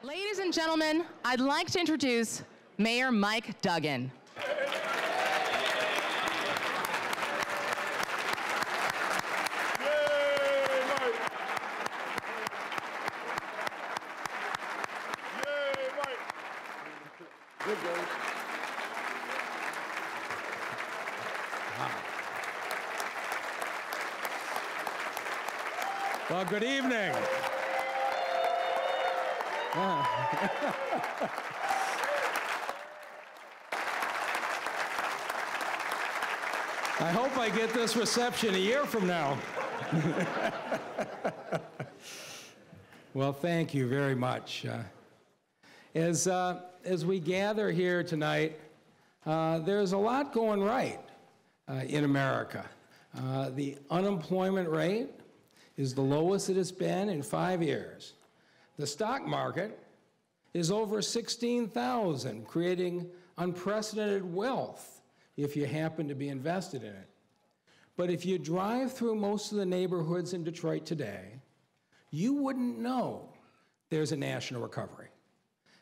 Ladies and gentlemen, I'd like to introduce Mayor Mike Duggan. Well, good evening. I hope I get this reception a year from now. Well, thank you very much. As we gather here tonight, there's a lot going right in America. The unemployment rate is the lowest it has been in 5 years. The stock market is over 16,000, creating unprecedented wealth if you happen to be invested in it. But if you drive through most of the neighborhoods in Detroit today, you wouldn't know there's a national recovery,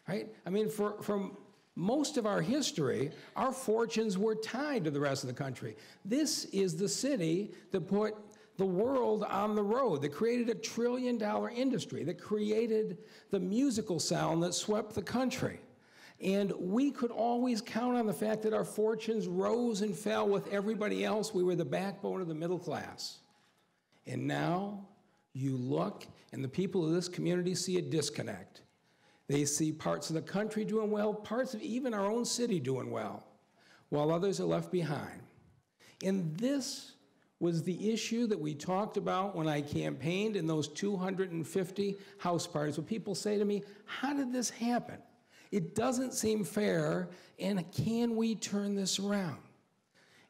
right? I mean, for most of our history, our fortunes were tied to the rest of the country. This is the city that put the world on the road, that created a $1 trillion industry, that created the musical sound that swept the country. And we could always count on the fact that our fortunes rose and fell with everybody else. We were the backbone of the middle class. And now you look, and the people of this community see a disconnect. They see parts of the country doing well, parts of even our own city doing well, while others are left behind. And this was the issue that we talked about when I campaigned in those 250 house parties, where people say to me, how did this happen? It doesn't seem fair, and can we turn this around?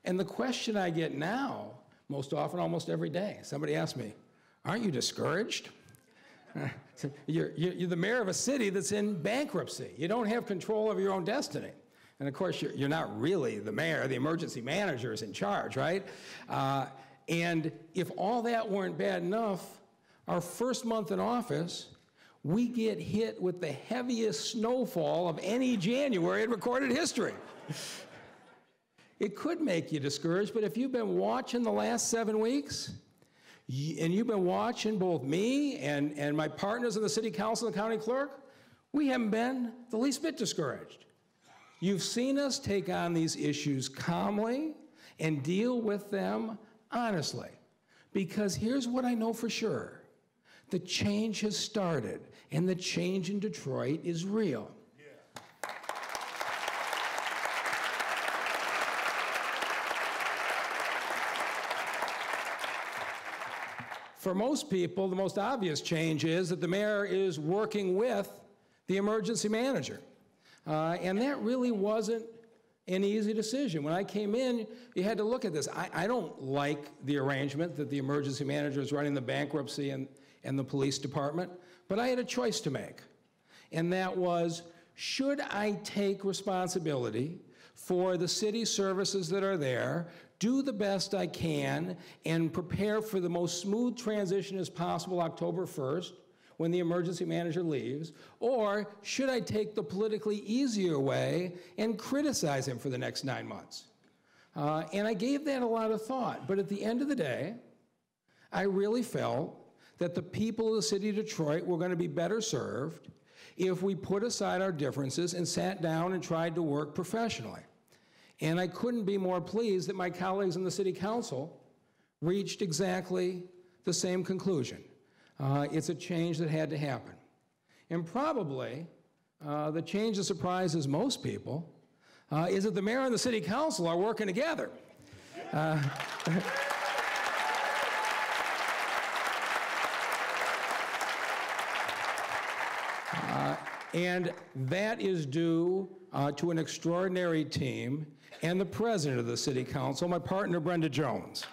And the question I get now, most often, almost every day, somebody asks me, aren't you discouraged? You're the mayor of a city that's in bankruptcy. You don't have control of your own destiny. And of course, you're not really the mayor. The emergency manager is in charge, right? And if all that weren't bad enough, our first month in office, we get hit with the heaviest snowfall of any January in recorded history. It could make you discouraged, but if you've been watching the last 7 weeks, and you've been watching both me and my partners in the city council and the county clerk, we haven't been the least bit discouraged. You've seen us take on these issues calmly and deal with them honestly. Because here's what I know for sure. The change has started, and the change in Detroit is real. Yeah. For most people, the most obvious change is that the mayor is working with the emergency manager. And that really wasn't an easy decision. When I came in, you had to look at this. I don't like the arrangement that the emergency manager is running the bankruptcy and the police department, but I had a choice to make. And that was, should I take responsibility for the city services that are there, do the best I can, and prepare for the most smooth transition as possible October 1st, when the emergency manager leaves, or should I take the politically easier way and criticize him for the next 9 months? And I gave that a lot of thought, but at the end of the day, I really felt that the people of the city of Detroit were going to be better served if we put aside our differences and sat down and tried to work professionally. And I couldn't be more pleased that my colleagues in the city council reached exactly the same conclusion. It's a change that had to happen. And probably the change that surprises most people is that the mayor and the city council are working together. And that is due to an extraordinary team and the president of the city council, my partner, Brenda Jones.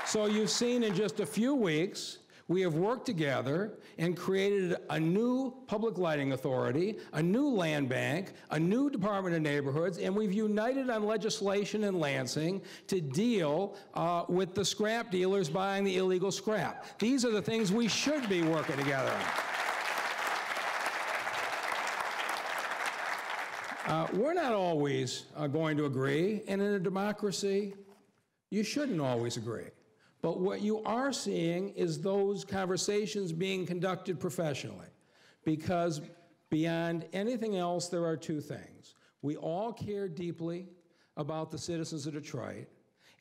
So you've seen in just a few weeks, we have worked together and created a new public lighting authority, a new land bank, a new Department of Neighborhoods, and we've united on legislation in Lansing to deal with the scrap dealers buying the illegal scrap. These are the things we should be working together on. We're not always going to agree, and in a democracy, you shouldn't always agree. But what you are seeing is those conversations being conducted professionally, because beyond anything else, there are two things. We all care deeply about the citizens of Detroit,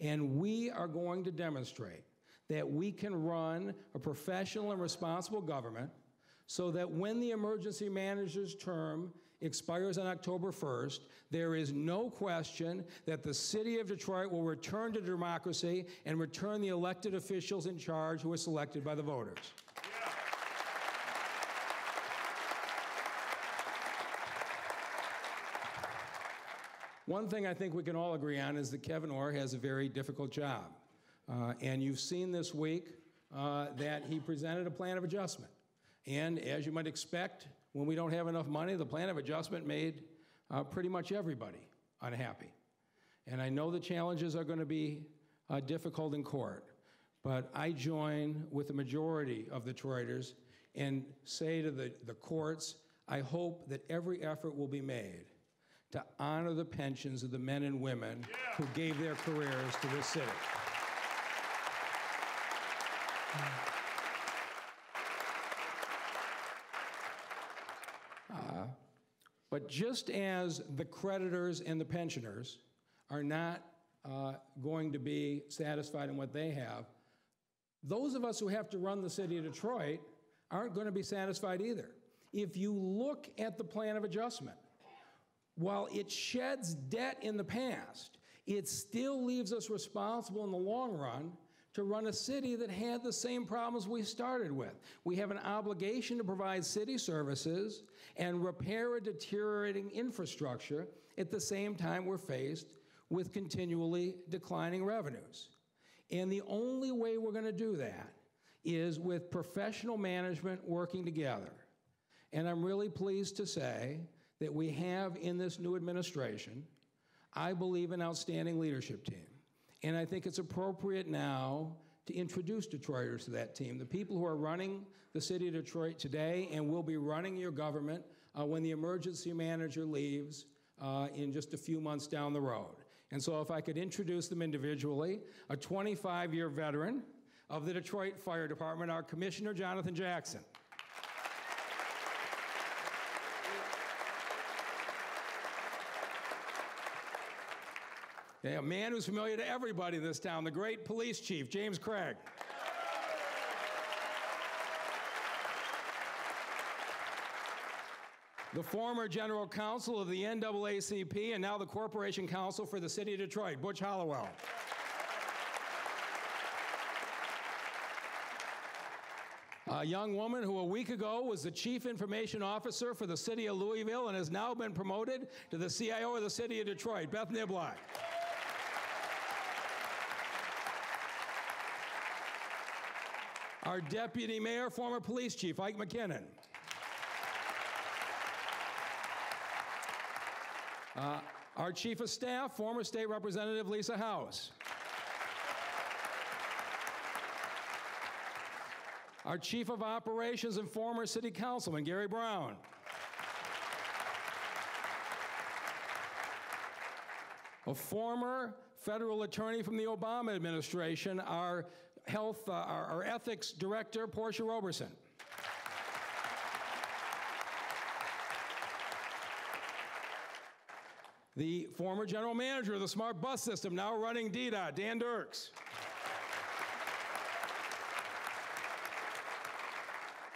and we are going to demonstrate that we can run a professional and responsible government so that when the emergency manager's term expires on October 1st, there is no question that the city of Detroit will return to democracy and return the elected officials in charge who were selected by the voters. One thing I think we can all agree on is that Kevin Orr has a very difficult job. And you've seen this week that he presented a plan of adjustment. And as you might expect, when we don't have enough money, the plan of adjustment made pretty much everybody unhappy. And I know the challenges are going to be difficult in court, but I join with the majority of Detroiters and say to the courts, I hope that every effort will be made to honor the pensions of the men and women who gave their careers to this city. But just as the creditors and the pensioners are not going to be satisfied in what they have, those of us who have to run the city of Detroit aren't going to be satisfied either. If you look at the plan of adjustment, while it sheds debt in the past, it still leaves us responsible in the long run to run a city that had the same problems we started with. We have an obligation to provide city services and repair a deteriorating infrastructure at the same time we're faced with continually declining revenues. And the only way we're going to do that is with professional management working together. And I'm really pleased to say that we have in this new administration, I believe, an outstanding leadership team. And I think it's appropriate now to introduce Detroiters to that team, the people who are running the city of Detroit today and will be running your government when the emergency manager leaves in just a few months down the road. And so if I could introduce them individually, a 25-year veteran of the Detroit Fire Department, our Commissioner Jonathan Jackson. A man who's familiar to everybody in this town, the great police chief, James Craig. The former general counsel of the NAACP and now the Corporation Counsel for the City of Detroit, Butch Hollowell. A young woman who a week ago was the Chief Information Officer for the City of Louisville and has now been promoted to the CIO of the City of Detroit, Beth Niblock. Our Deputy Mayor, former Police Chief, Ike McKinnon. Our Chief of Staff, former State Representative Lisa House. Our Chief of Operations and former City Councilman, Gary Brown. A former federal attorney from the Obama administration, our ethics director, Portia Roberson. The former general manager of the Smart Bus System, now running DDOT, Dan Dirks.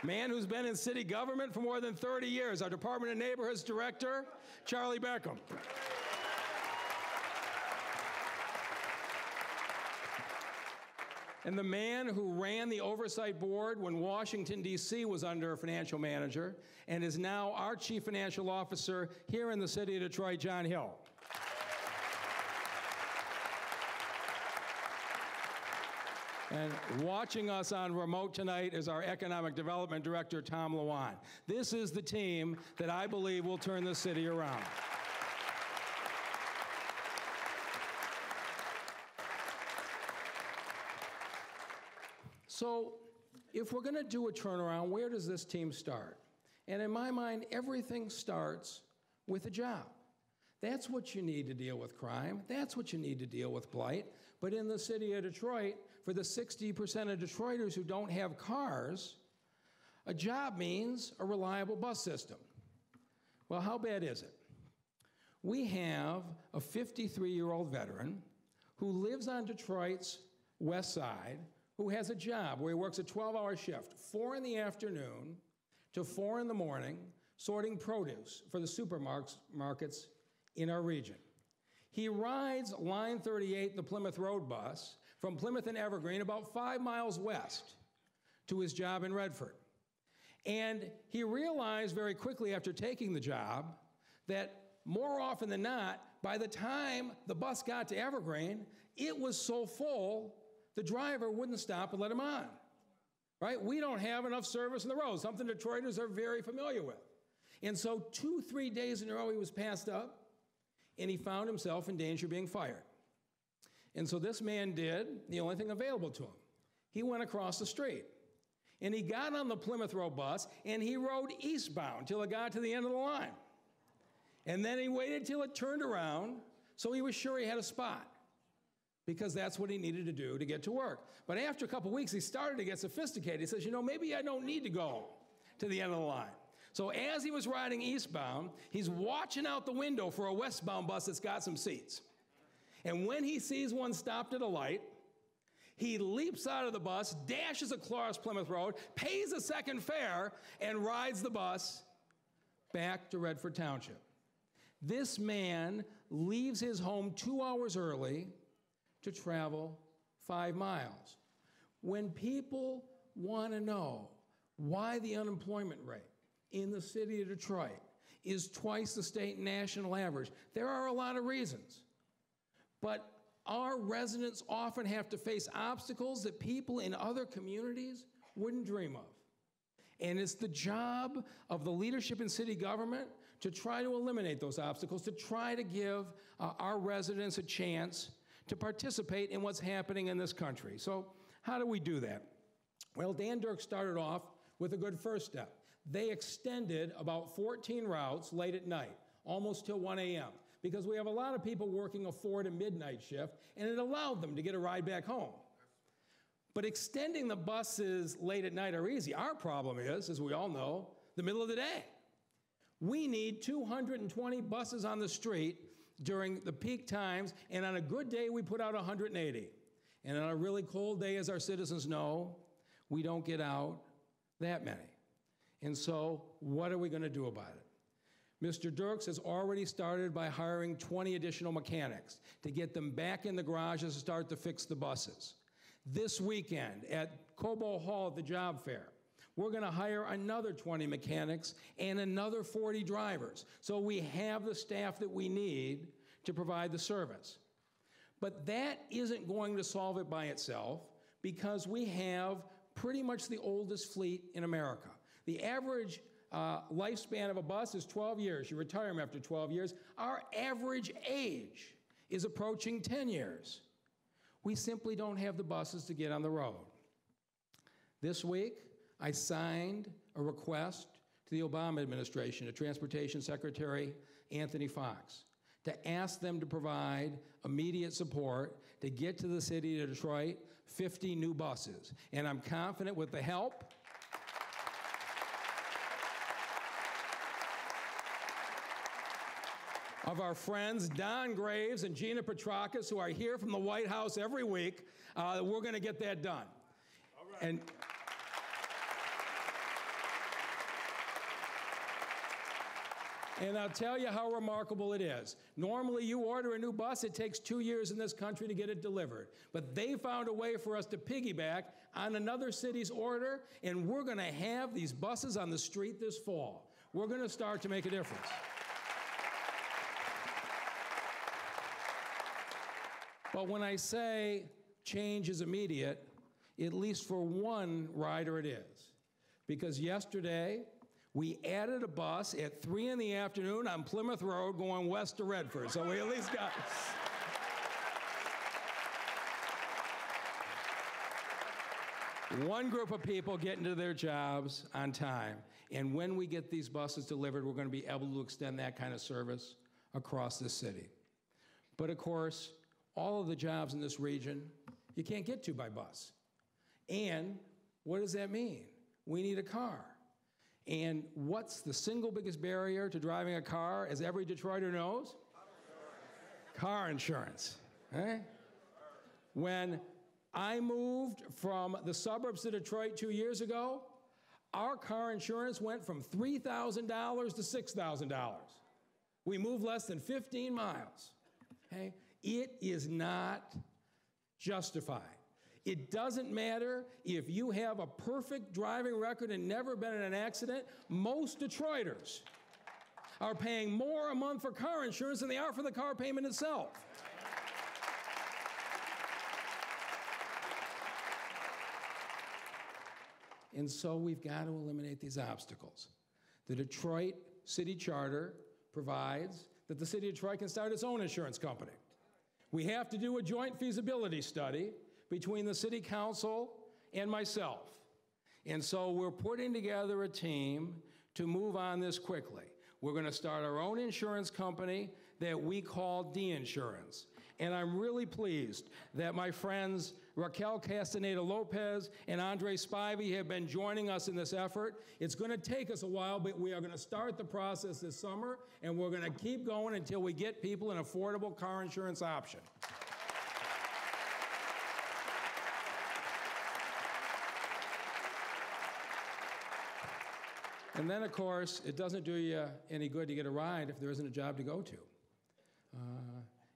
Man who's been in city government for more than 30 years, our Department of Neighborhoods director, Charlie Beckham. And the man who ran the oversight board when Washington, D.C. was under a financial manager and is now our chief financial officer here in the city of Detroit, John Hill. And watching us on remote tonight is our Economic Development Director, Tom Lewan. This is the team that I believe will turn the city around. So, if we're going to do a turnaround, where does this team start? And in my mind, everything starts with a job. That's what you need to deal with crime. That's what you need to deal with blight. But in the city of Detroit, for the 60% of Detroiters who don't have cars, a job means a reliable bus system. Well, how bad is it? We have a 53-year-old veteran who lives on Detroit's west side, who has a job where he works a 12-hour shift, 4 in the afternoon to 4 in the morning, sorting produce for the supermarkets in our region. He rides Line 38, the Plymouth Road bus, from Plymouth and Evergreen, about 5 miles west, to his job in Redford. And he realized very quickly after taking the job that more often than not, by the time the bus got to Evergreen, it was so full, the driver wouldn't stop and let him on. Right? We don't have enough service on the road, something Detroiters are very familiar with. And so 2-3 days in a row he was passed up, and he found himself in danger of being fired. And so this man did the only thing available to him. He went across the street, and he got on the Plymouth Road bus, and he rode eastbound till it got to the end of the line. And then he waited till it turned around, so he was sure he had a spot, because that's what he needed to do to get to work. But after a couple weeks, he started to get sophisticated. He says, you know, maybe I don't need to go to the end of the line. So as he was riding eastbound, he's watching out the window for a westbound bus that's got some seats. And when he sees one stopped at a light, he leaps out of the bus, dashes across Plymouth Road, pays a second fare, and rides the bus back to Redford Township. This man leaves his home 2 hours early to travel 5 miles. When people want to know why the unemployment rate in the city of Detroit is twice the state and national average, there are a lot of reasons. But our residents often have to face obstacles that people in other communities wouldn't dream of. And it's the job of the leadership in city government to try to eliminate those obstacles, to try to give our residents a chance to participate in what's happening in this country. So how do we do that? Well, Dan Dirk started off with a good first step. They extended about 14 routes late at night, almost till 1 a.m., because we have a lot of people working a 4 to midnight shift, and it allowed them to get a ride back home. But extending the buses late at night are easy. Our problem is, as we all know, the middle of the day. We need 220 buses on the street during the peak times, and on a good day, we put out 180. And on a really cold day, as our citizens know, we don't get out that many. And so, what are we going to do about it? Mr. Dirks has already started by hiring 20 additional mechanics to get them back in the garages to start to fix the buses. This weekend at Cobo Hall at the job fair, we're going to hire another 20 mechanics and another 40 drivers, so we have the staff that we need to provide the service. But that isn't going to solve it by itself, because we have pretty much the oldest fleet in America. The average lifespan of a bus is 12 years. You retire them after 12 years. Our average age is approaching 10 years. We simply don't have the buses to get on the road. This week, I signed a request to the Obama administration, to Transportation Secretary Anthony Foxx, to ask them to provide immediate support to get to the city of Detroit 50 new buses. And I'm confident with the help of our friends Don Graves and Gina Petrakis, who are here from the White House every week, we're going to get that done. All right. And I'll tell you how remarkable it is. Normally, you order a new bus, it takes 2 years in this country to get it delivered. But they found a way for us to piggyback on another city's order, and we're going to have these buses on the street this fall. We're going to start to make a difference. But when I say change is immediate, at least for one rider it is. Because yesterday, we added a bus at 3 in the afternoon on Plymouth Road going west to Redford. So we at least got... one group of people getting to their jobs on time. And when we get these buses delivered, we're going to be able to extend that kind of service across the city. But of course, all of the jobs in this region, you can't get to by bus. And what does that mean? We need a car. And what's the single biggest barrier to driving a car, as every Detroiter knows? Car insurance. Right? When I moved from the suburbs to Detroit 2 years ago, our car insurance went from $3,000 to $6,000. We moved less than 15 miles. Okay? It is not justified. It doesn't matter if you have a perfect driving record and never been in an accident. Most Detroiters are paying more a month for car insurance than they are for the car payment itself. And so we've got to eliminate these obstacles. The Detroit City Charter provides that the city of Detroit can start its own insurance company. We have to do a joint feasibility study between the city council and myself. And so we're putting together a team to move on this quickly. We're going to start our own insurance company that we call D-Insurance. And I'm really pleased that my friends Raquel Castaneda-Lopez and Andre Spivey have been joining us in this effort. It's going to take us a while, but we are going to start the process this summer, and we're going to keep going until we get people an affordable car insurance option. And then, of course, it doesn't do you any good to get a ride if there isn't a job to go to.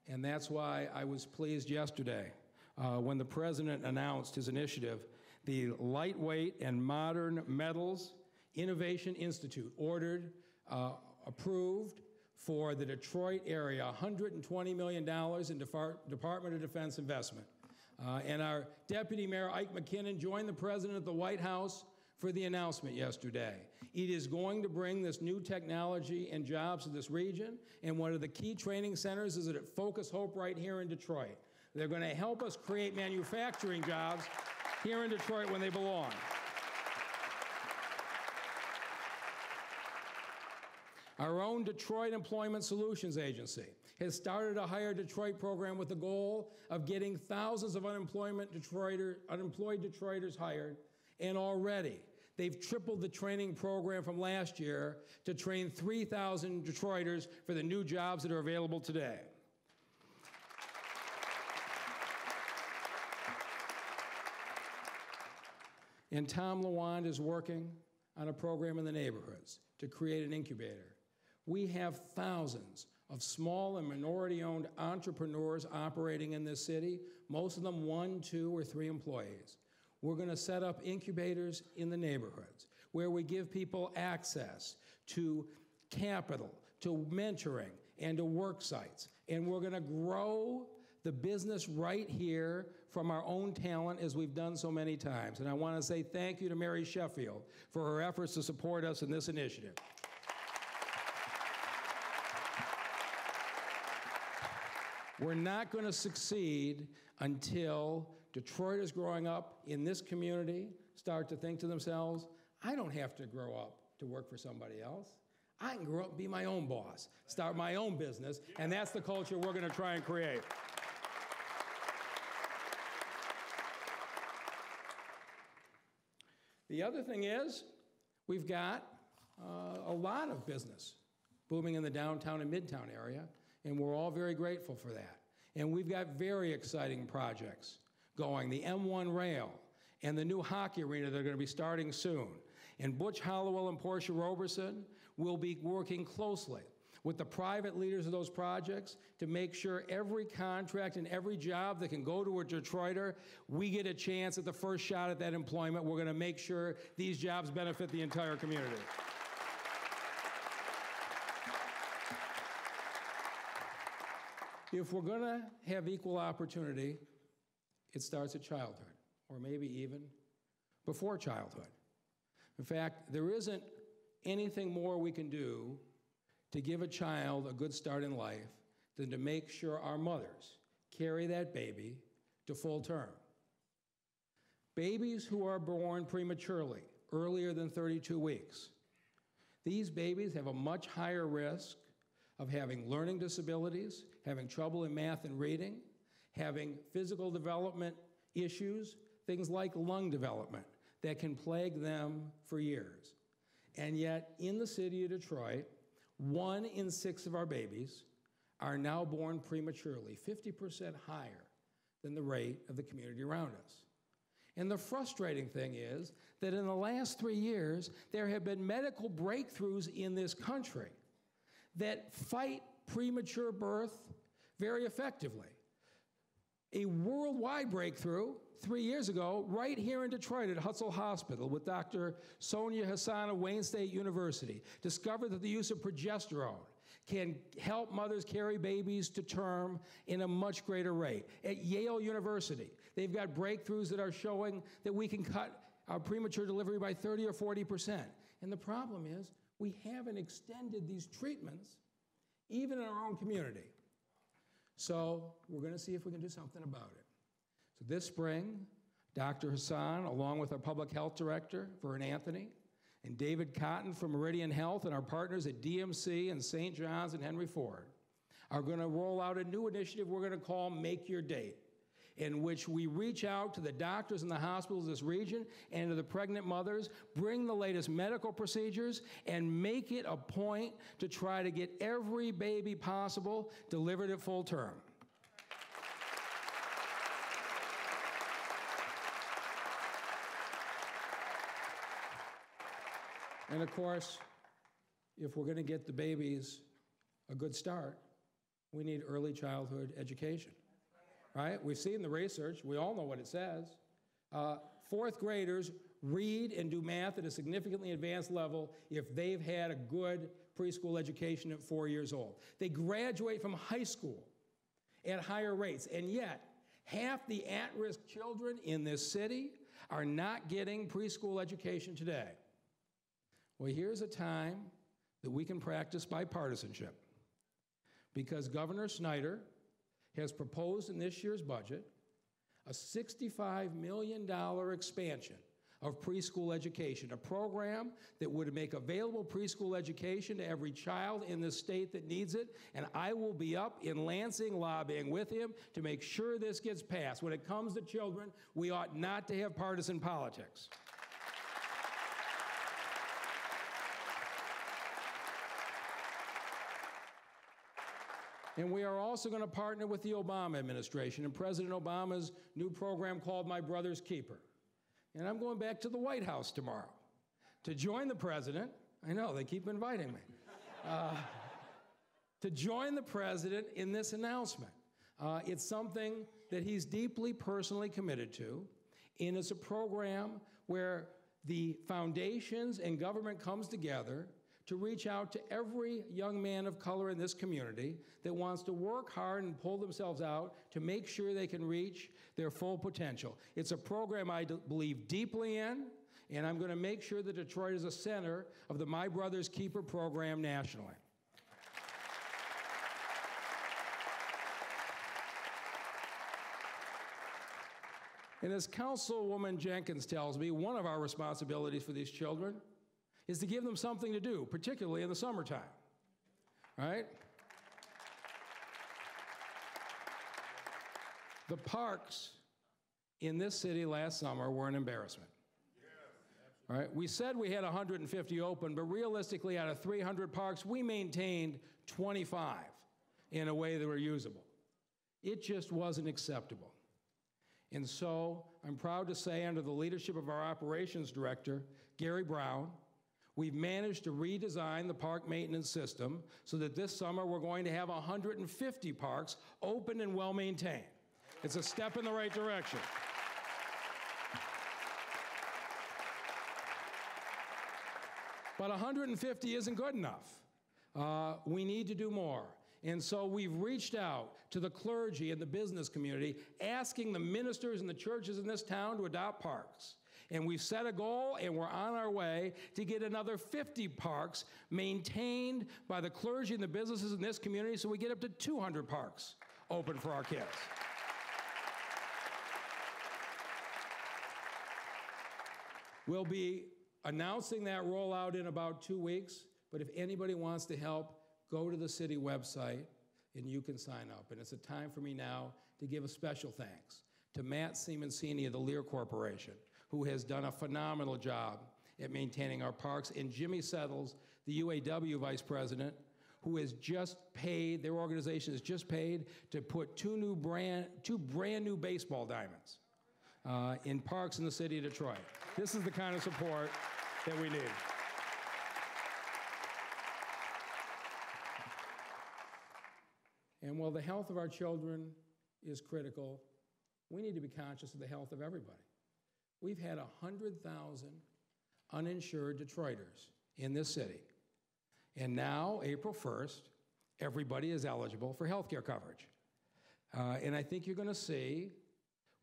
And that's why I was pleased yesterday when the president announced his initiative, the Lightweight and Modern Metals Innovation Institute, approved for the Detroit area, $120 million in Department of Defense investment. And our Deputy Mayor, Ike McKinnon, joined the president at the White House for the announcement yesterday. It is going to bring this new technology and jobs to this region, and one of the key training centers is at Focus Hope right here in Detroit. They're going to help us create manufacturing jobs here in Detroit when they belong. Our own Detroit Employment Solutions Agency has started a Hire Detroit program with the goal of getting thousands of unemployed Detroiters hired. And already, they've tripled the training program from last year to train 3,000 Detroiters for the new jobs that are available today. And Tom Lawand is working on a program in the neighborhoods to create an incubator. We have thousands of small and minority-owned entrepreneurs operating in this city, most of them 1, 2, or 3 employees. We're going to set up incubators in the neighborhoods where we give people access to capital, to mentoring, and to work sites. And we're going to grow the business right here from our own talent, as we've done so many times. And I want to say thank you to Mary Sheffield for her efforts to support us in this initiative. We're not going to succeed until Detroiters growing up in this community start to think to themselves, I don't have to grow up to work for somebody else. I can grow up and be my own boss, start my own business, and that's the culture we're going to try and create. The other thing is, we've got a lot of business booming in the downtown and midtown area, and we're all very grateful for that. And we've got very exciting projects going, the M1 rail and the new hockey arena that are going to be starting soon. And Butch Hollowell and Portia Roberson will be working closely with the private leaders of those projects to make sure every contract and every job that can go to a Detroiter, we get a chance at the first shot at that employment. We're going to make sure these jobs benefit the entire community. If we're going to have equal opportunity, it starts at childhood. or maybe even before childhood. In fact, there isn't anything more we can do to give a child a good start in life than to make sure our mothers carry that baby to full term. Babies who are born prematurely, earlier than 32 weeks, these babies have a much higher risk of having learning disabilities, having trouble in math and reading, having physical development issues, things like lung development that can plague them for years. And yet, in the city of Detroit, 1 in 6 of our babies are now born prematurely, 50% higher than the rate of the community around us. And the frustrating thing is that in the last 3 years, there have been medical breakthroughs in this country that fight premature birth very effectively. A worldwide breakthrough 3 years ago, right here in Detroit at Hutzel Hospital with Dr. Sonia Hassan of Wayne State University, discovered that the use of progesterone can help mothers carry babies to term in a much greater rate. At Yale University, they've got breakthroughs that are showing that we can cut our premature delivery by 30 or 40%. And the problem is, we haven't extended these treatments even in our own community. So we're going to see if we can do something about it. So this spring, Dr. Hassan, along with our public health director, Vern Anthony, and David Cotton from Meridian Health and our partners at DMC and St. John's and Henry Ford, are going to roll out a new initiative we're going to call Make Your Date, in which we reach out to the doctors in the hospitals of this region and to the pregnant mothers, bring the latest medical procedures, and make it a point to try to get every baby possible delivered at full term. And of course, if we're going to get the babies a good start, we need early childhood education. Right? We've seen the research. We all know what it says. 4th graders read and do math at a significantly advanced level if they've had a good preschool education at 4 years old. They graduate from high school at higher rates, and yet half the at-risk children in this city are not getting preschool education today. Well, here's a time that we can practice bipartisanship, because Governor Snyder has proposed in this year's budget a $65 million expansion of preschool education, a program that would make available preschool education to every child in this state that needs it, and I will be up in Lansing lobbying with him to make sure this gets passed. When it comes to children, we ought not to have partisan politics. And we are also going to partner with the Obama administration and President Obama's new program called My Brother's Keeper. And I'm going back to the White House tomorrow to join the president. I know, they keep inviting me. To join the president in this announcement. It's something that he's deeply personally committed to, and it's a program where the foundations and government comes together to reach out to every young man of color in this community that wants to work hard and pull themselves out to make sure they can reach their full potential. It's a program I believe deeply in, and I'm going to make sure that Detroit is a center of the My Brother's Keeper program nationally. And as Councilwoman Jenkins tells me, one of our responsibilities for these children is to give them something to do, particularly in the summertime, right? The parks in this city last summer were an embarrassment. Right? We said we had 150 open, but realistically, out of 300 parks, we maintained 25 in a way that were usable. It just wasn't acceptable. And so I'm proud to say, under the leadership of our operations director, Gary Brown, we've managed to redesign the park maintenance system so that this summer we're going to have 150 parks open and well-maintained. It's a step in the right direction. But 150 isn't good enough. We need to do more. And so we've reached out to the clergy and the business community, asking the ministers and the churches in this town to adopt parks. And we've set a goal, and we're on our way to get another 50 parks maintained by the clergy and the businesses in this community, so we get up to 200 parks open for our kids. We'll be announcing that rollout in about 2 weeks, but if anybody wants to help, go to the city website and you can sign up. And it's a time for me now to give a special thanks to Matt Simoncini of the Lear Corporation, who has done a phenomenal job at maintaining our parks, and Jimmy Settles, the UAW vice president, who has just paid, their organization has just paid to put two brand new baseball diamonds in parks in the city of Detroit. This is the kind of support that we need. And while the health of our children is critical, we need to be conscious of the health of everybody. We've had 100,000 uninsured Detroiters in this city. And now, April 1st, everybody is eligible for health care coverage. And I think you're going to see,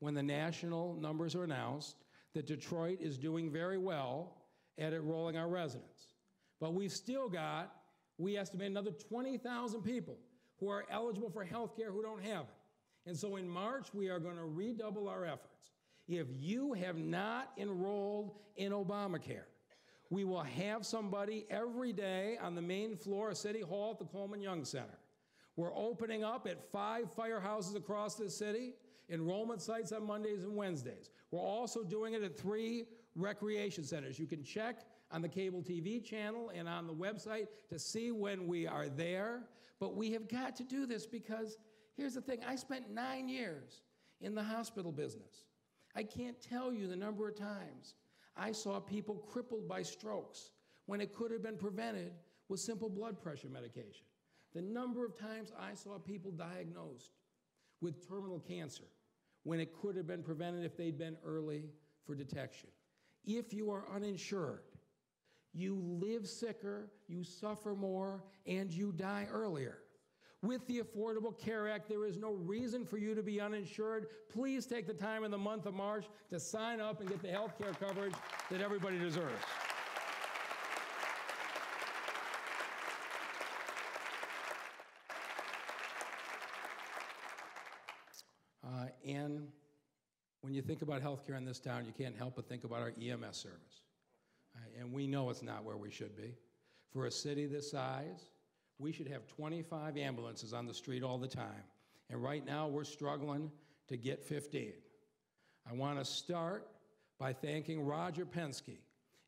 when the national numbers are announced, that Detroit is doing very well at enrolling our residents. But we've still got, we estimate, another 20,000 people who are eligible for health care who don't have it. And so in March, we are going to redouble our efforts. If you have not enrolled in Obamacare, we will have somebody every day on the main floor of City Hall at the Coleman Young Center. We're opening up at 5 firehouses across the city, enrollment sites on Mondays and Wednesdays. We're also doing it at 3 recreation centers. You can check on the cable TV channel and on the website to see when we are there. But we have got to do this because here's the thing. I spent 9 years in the hospital business. I can't tell you the number of times I saw people crippled by strokes when it could have been prevented with simple blood pressure medication. The number of times I saw people diagnosed with terminal cancer when it could have been prevented if they'd been early for detection. If you are uninsured, you live sicker, you suffer more, and you die earlier. With the Affordable Care Act, there is no reason for you to be uninsured. Please take the time in the month of March to sign up and get the health care coverage that everybody deserves. And when you think about health care in this town, you can't help but think about our EMS service. And we know it's not where we should be. For a city this size, we should have 25 ambulances on the street all the time. And right now, we're struggling to get 15. I want to start by thanking Roger Penske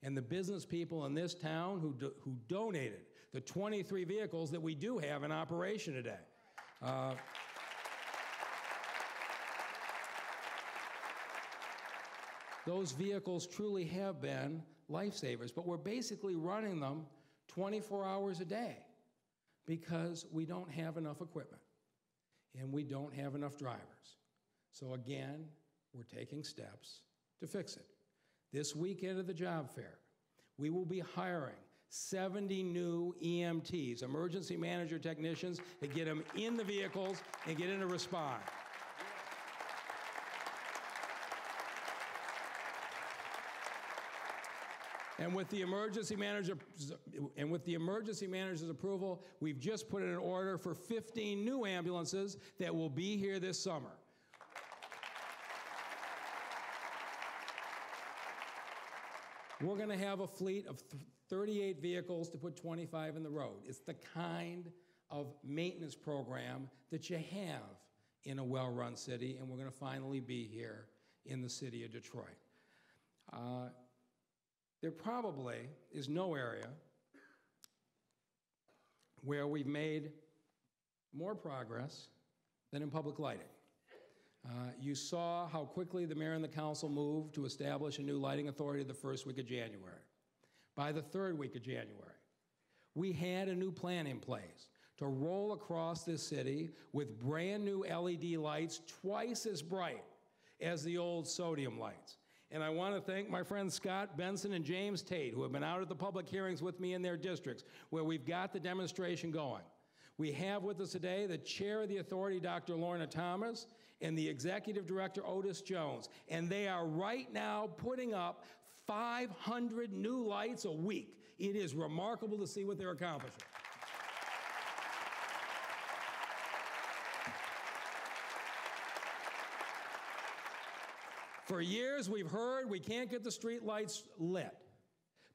and the business people in this town who donated the 23 vehicles that we do have in operation today. Those vehicles truly have been lifesavers, but we're basically running them 24 hours a day because we don't have enough equipment and we don't have enough drivers. So again, we're taking steps to fix it. This weekend at the job fair, we will be hiring 70 new EMTs, emergency manager technicians, to get them in the vehicles and get in to respond. And with the emergency manager's approval, we've just put in an order for 15 new ambulances that will be here this summer. We're going to have a fleet of 38 vehicles to put 25 in the road. It's the kind of maintenance program that you have in a well-run city, and we're going to finally be here in the city of Detroit. There probably is no area where we've made more progress than in public lighting. You saw how quickly the mayor and the council moved to establish a new lighting authority the first week of January. By the third week of January, we had a new plan in place to roll across this city with brand new LED lights twice as bright as the old sodium lights. And I want to thank my friends Scott Benson and James Tate, who have been out at the public hearings with me in their districts, where we've got the demonstration going. We have with us today the chair of the authority, Dr. Lorna Thomas, and the executive director, Otis Jones. And they are right now putting up 500 new lights a week. It is remarkable to see what they're accomplishing. For years, we've heard we can't get the street lights lit.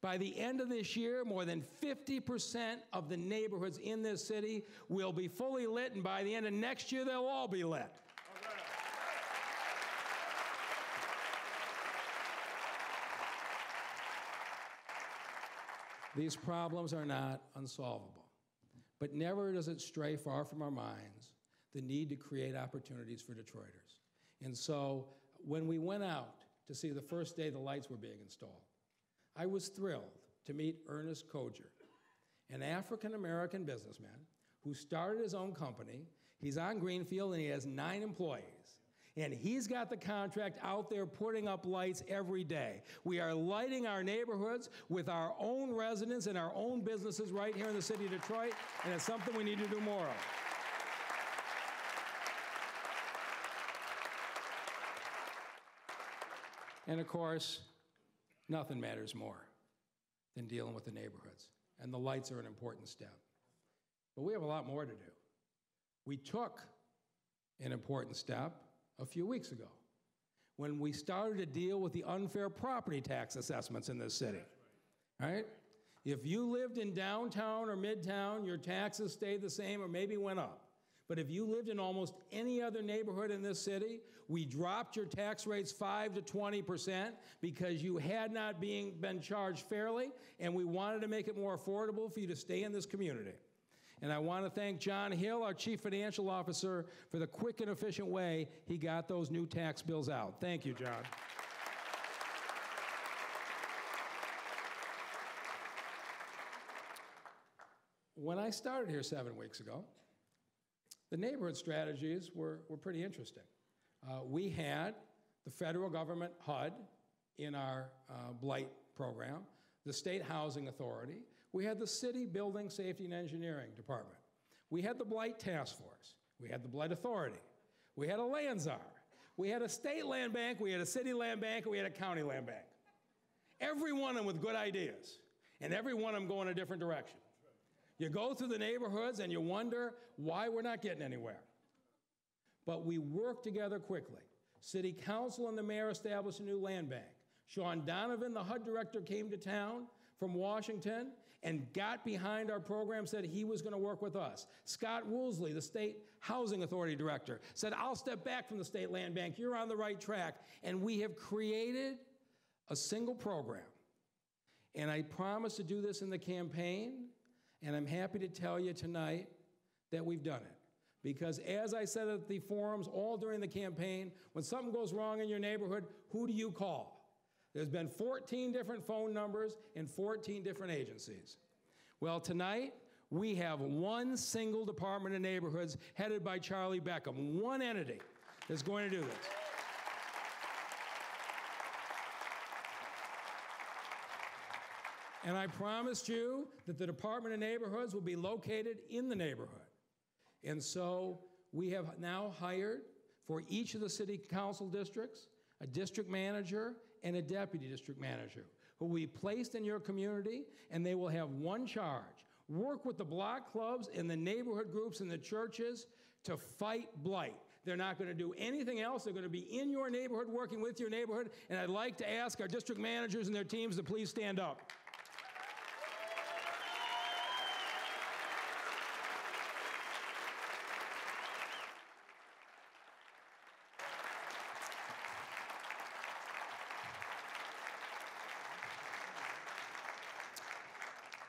By the end of this year, more than 50% of the neighborhoods in this city will be fully lit, and by the end of next year, they'll all be lit. These problems are not unsolvable, but never does it stray far from our minds the need to create opportunities for Detroiters. And so when we went out to see the first day the lights were being installed, I was thrilled to meet Ernest Koger, an African-American businessman who started his own company. He's on Greenfield and he has 9 employees. And he's got the contract out there putting up lights every day. We are lighting our neighborhoods with our own residents and our own businesses right here in the city of Detroit, and it's something we need to do more of. And of course, nothing matters more than dealing with the neighborhoods. And the lights are an important step. But we have a lot more to do. We took an important step a few weeks ago when we started to deal with the unfair property tax assessments in this city. All right? If you lived in downtown or midtown, your taxes stayed the same or maybe went up. But if you lived in almost any other neighborhood in this city, we dropped your tax rates 5 to 20% because you had not been charged fairly, and we wanted to make it more affordable for you to stay in this community. And I want to thank John Hill, our Chief Financial Officer, for the quick and efficient way he got those new tax bills out. Thank you, John. When I started here 7 weeks ago, the neighborhood strategies were pretty interesting. We had the federal government HUD in our blight program, the State Housing Authority. We had the City Building Safety and Engineering Department. We had the Blight Task Force. We had the Blight Authority. We had a land czar. We had a state land bank. We had a city land bank. And we had a county land bank. Every one of them with good ideas, and every one of them going a different direction. You go through the neighborhoods and you wonder why we're not getting anywhere. But we worked together quickly. City Council and the mayor established a new land bank. Sean Donovan, the HUD director, came to town from Washington and got behind our program, said he was going to work with us. Scott Woolsey, the State Housing Authority director, said, I'll step back from the state land bank. You're on the right track. And we have created a single program. And I promised to do this in the campaign. And I'm happy to tell you tonight that we've done it. Because as I said at the forums all during the campaign, when something goes wrong in your neighborhood, who do you call? There's been 14 different phone numbers and 14 different agencies. Well, tonight, we have one single Department of Neighborhoods headed by Charlie Beckham, one entity that's going to do this. And I promised you that the Department of Neighborhoods will be located in the neighborhood. And so we have now hired for each of the city council districts a district manager and a deputy district manager who will be placed in your community, and they will have one charge: work with the block clubs and the neighborhood groups and the churches to fight blight. They're not going to do anything else. They're going to be in your neighborhood, working with your neighborhood. And I'd like to ask our district managers and their teams to please stand up.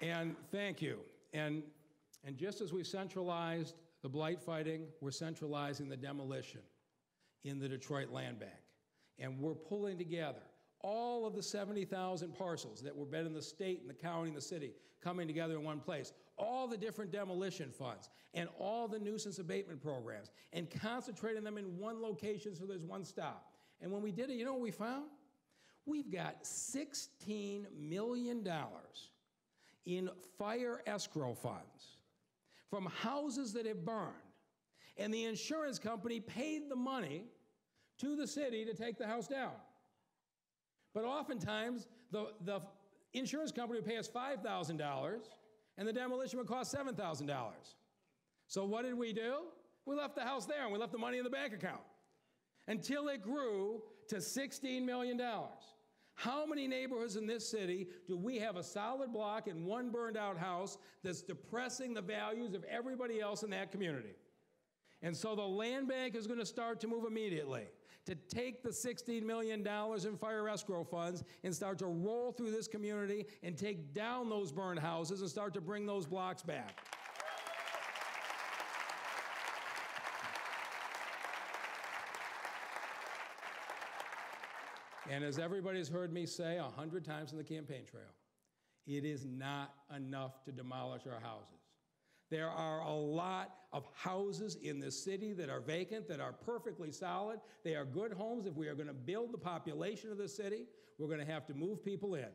And thank you. And just as we centralized the blight fighting, we're centralizing the demolition in the Detroit Land Bank. And we're pulling together all of the 70,000 parcels that were been in the state and the county and the city coming together in one place, all the different demolition funds and all the nuisance abatement programs, and concentrating them in one location so there's one stop. And when we did it, you know what we found? We've got $16 million in fire escrow funds from houses that have burned. And the insurance company paid the money to the city to take the house down. But oftentimes, the insurance company would pay us $5,000, and the demolition would cost $7,000. So what did we do? We left the house there, and we left the money in the bank account until it grew to $16 million. How many neighborhoods in this city do we have a solid block and one burned out house that's depressing the values of everybody else in that community? And so the land bank is going to start to move immediately to take the $16 million in fire escrow funds and start to roll through this community and take down those burned houses and start to bring those blocks back. And as everybody's heard me say 100 times on the campaign trail, it is not enough to demolish our houses. There are a lot of houses in this city that are vacant, that are perfectly solid. They are good homes. If we are going to build the population of the city, we're going to have to move people in.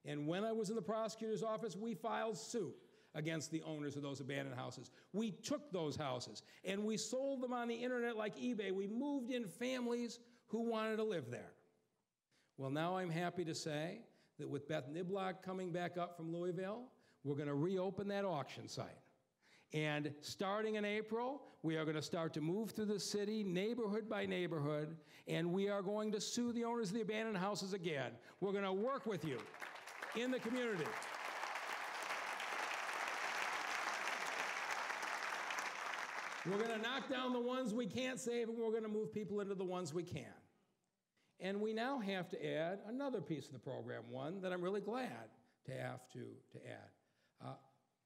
And when I was in the prosecutor's office, we filed suit against the owners of those abandoned houses. We took those houses and we sold them on the internet like eBay. We moved in families who wanted to live there. Well, now I'm happy to say that with Beth Niblock coming back up from Louisville, we're going to reopen that auction site. And starting in April, we are going to start to move through the city, neighborhood by neighborhood, and we are going to sue the owners of the abandoned houses again. We're going to work with you in the community. We're going to knock down the ones we can't save, and we're going to move people into the ones we can. And we now have to add another piece of the program, one that I'm really glad to have to add.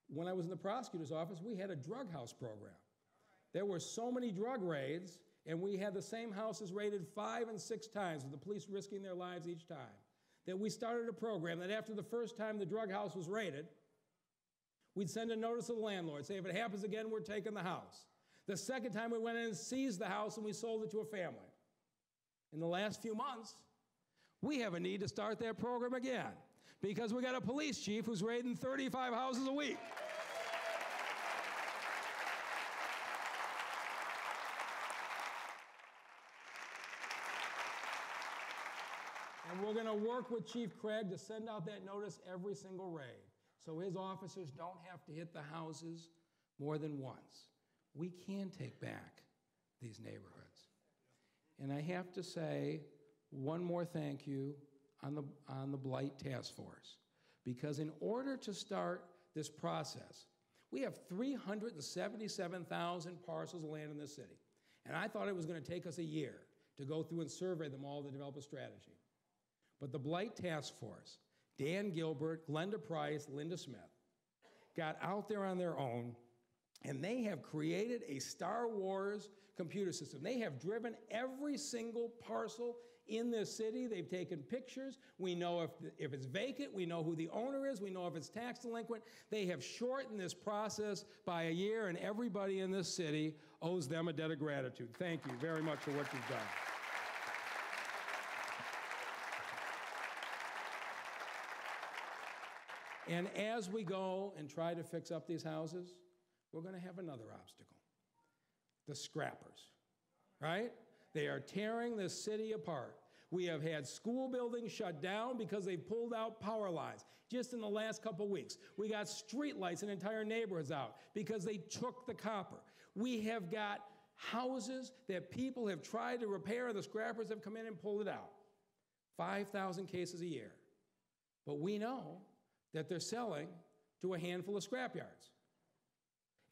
When I was in the prosecutor's office, we had a drug house program. There were so many drug raids, and we had the same houses raided 5 and 6 times, with the police risking their lives each time, that we started a program that after the first time the drug house was raided, we'd send a notice to the landlord, say, if it happens again, we're taking the house. The second time we went in and seized the house and we sold it to a family. In the last few months, we have a need to start that program again because we got a police chief who's raiding 35 houses a week. And we're going to work with Chief Craig to send out that notice every single raid so his officers don't have to hit the houses more than once. We can take back these neighborhoods. And I have to say one more thank you on the Blight Task Force, because in order to start this process, we have 377,000 parcels of land in this city. And I thought it was going to take us a year to go through and survey them all to develop a strategy. But the Blight Task Force, Dan Gilbert, Glenda Price, Linda Smith, got out there on their own, and they have created a Star Wars computer system. They have driven every single parcel in this city. They've taken pictures. We know if it's vacant. We know who the owner is. We know if it's tax delinquent. They have shortened this process by a year, and everybody in this city owes them a debt of gratitude. Thank you very much for what you've done. And as we go and try to fix up these houses, we're going to have another obstacle. The scrappers, right? They are tearing this city apart. We have had school buildings shut down because they pulled out power lines just in the last couple weeks. We got street lights in entire neighborhoods out because they took the copper. We have got houses that people have tried to repair, and the scrappers have come in and pulled it out. 5,000 cases a year. But we know that they're selling to a handful of scrapyards.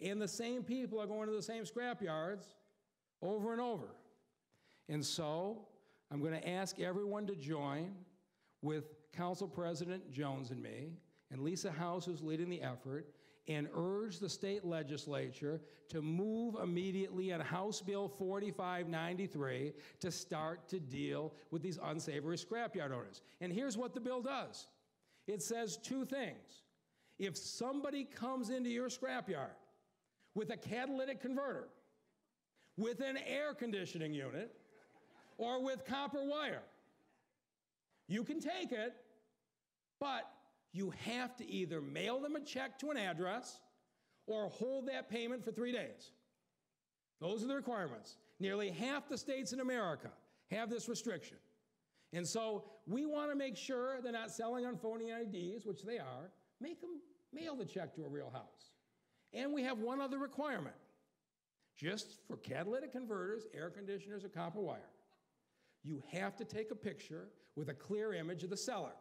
And the same people are going to the same scrapyards over and over. And so I'm going to ask everyone to join with Council President Jones and me, and Lisa House, who's leading the effort, and urge the state legislature to move immediately on House Bill 4593 to start to deal with these unsavory scrapyard owners. And here's what the bill does. It says 2 things. If somebody comes into your scrapyard with a catalytic converter, with an air conditioning unit, or with copper wire, you can take it, but you have to either mail them a check to an address, or hold that payment for 3 days. Those are the requirements. Nearly half the states in America have this restriction. And so we want to make sure they're not selling on phony IDs, which they are. Make them mail the check to a real house. And we have one other requirement. Just for catalytic converters, air conditioners, or copper wire, you have to take a picture with a clear image of the seller.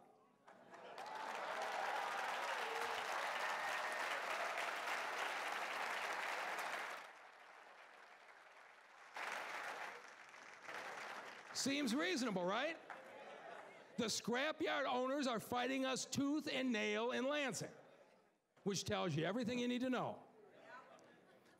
Seems reasonable, right? The scrapyard owners are fighting us tooth and nail in Lansing, which tells you everything you need to know.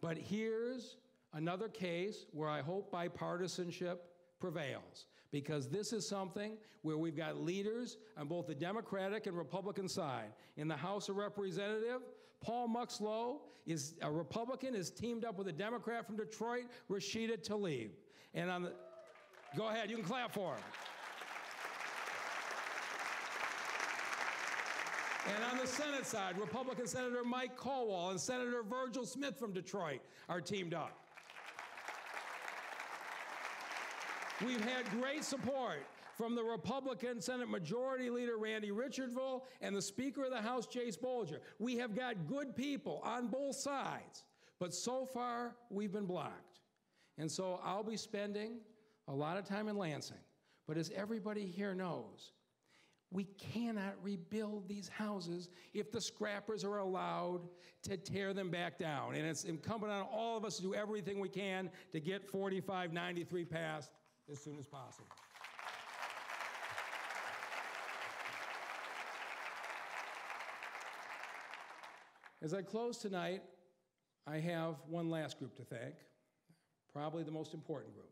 But here's another case where I hope bipartisanship prevails, because this is something where we've got leaders on both the Democratic and Republican side. In the House of Representatives, Paul Muxloe, is a Republican, is teamed up with a Democrat from Detroit, Rashida Tlaib. And on the, go ahead, you can clap for him. And on the Senate side, Republican Senator Mike Caldwell and Senator Virgil Smith from Detroit are teamed up. We've had great support from the Republican Senate Majority Leader Randy Richardville and the Speaker of the House, Chase Bolger. We have got good people on both sides, but so far we've been blocked. And so I'll be spending a lot of time in Lansing, but as everybody here knows, we cannot rebuild these houses if the scrappers are allowed to tear them back down. And it's incumbent on all of us to do everything we can to get 4593 passed as soon as possible. As I close tonight, I have one last group to thank, probably the most important group.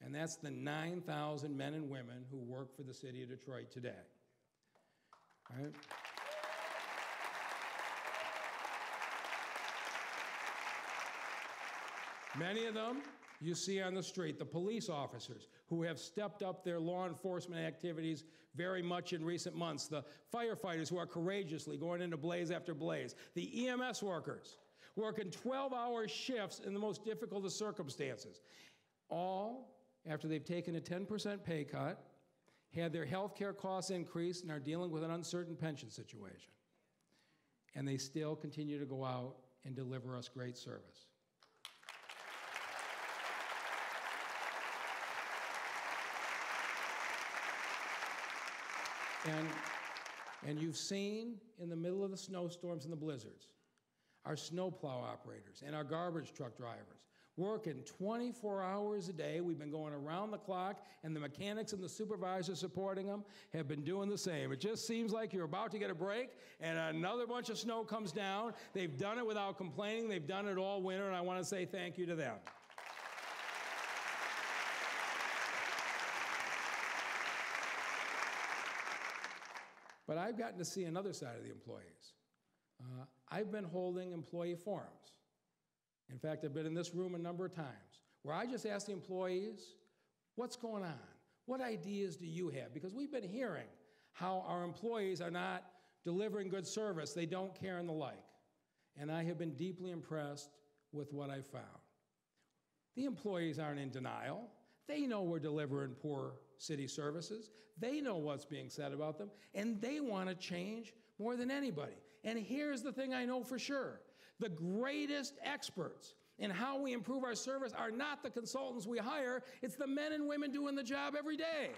And that's the 9,000 men and women who work for the city of Detroit today. All right? Many of them you see on the street, the police officers who have stepped up their law enforcement activities very much in recent months, the firefighters who are courageously going into blaze after blaze, the EMS workers working 12-hour shifts in the most difficult of circumstances, all after they've taken a 10% pay cut, had their health care costs increased, and are dealing with an uncertain pension situation. And they still continue to go out and deliver us great service. And you've seen in the middle of the snowstorms and the blizzards, our snowplow operators and our garbage truck drivers working 24 hours a day. We've been going around the clock, and the mechanics and the supervisors supporting them have been doing the same. It just seems like you're about to get a break, and another bunch of snow comes down. They've done it without complaining. They've done it all winter, and I want to say thank you to them. But I've gotten to see another side of the employees. I've been holding employee forums. In fact, I've been in this room a number of times where I just ask the employees, what's going on? What ideas do you have? Because we've been hearing how our employees are not delivering good service, they don't care and the like. And I have been deeply impressed with what I found. The employees aren't in denial. They know we're delivering poor city services. They know what's being said about them, and they want to change more than anybody. And here's the thing I know for sure. The greatest experts in how we improve our service are not the consultants we hire, it's the men and women doing the job every day.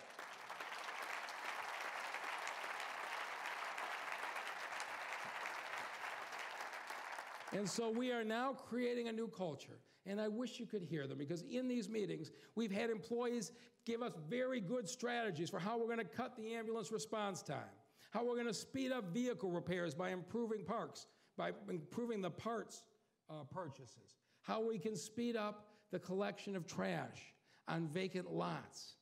And so we are now creating a new culture. And I wish you could hear them, because in these meetings, we've had employees give us very good strategies for how we're going to cut the ambulance response time, how we're going to speed up vehicle repairs by improving the parts purchases, how we can speed up the collection of trash on vacant lots.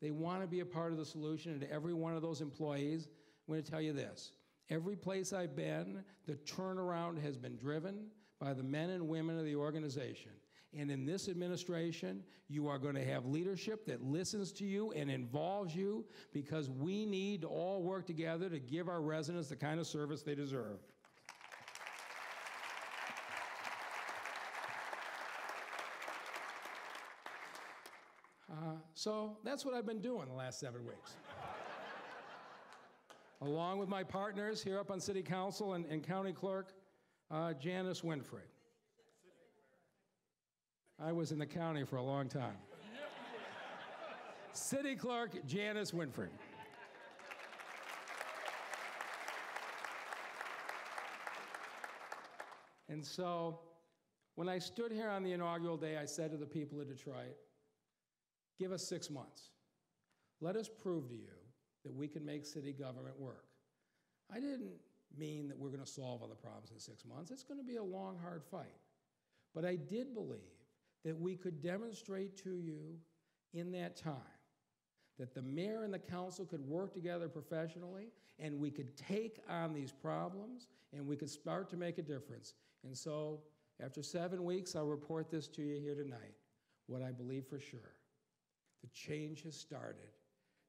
They want to be a part of the solution, and to every one of those employees, I'm going to tell you this. Every place I've been, the turnaround has been driven by the men and women of the organization. And in this administration, you are going to have leadership that listens to you and involves you, because we need to all work together to give our residents the kind of service they deserve. So that's what I've been doing the last 7 weeks. Along with my partners here up on City Council and County Clerk, Janice Winfrey. I was in the county for a long time. City Clerk Janice Winfrey. And so, when I stood here on the inaugural day, I said to the people of Detroit, give us 6 months. Let us prove to you that we can make city government work. I didn't mean that we're going to solve all the problems in 6 months. It's going to be a long, hard fight. But I did believe that we could demonstrate to you in that time that the mayor and the council could work together professionally, and we could take on these problems, and we could start to make a difference. And so, after 7 weeks, I'll report this to you here tonight, what I believe for sure. The change has started.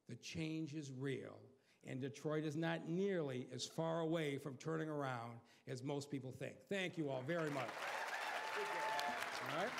The change is real. And Detroit is not nearly as far away from turning around as most people think. Thank you all very much. All right?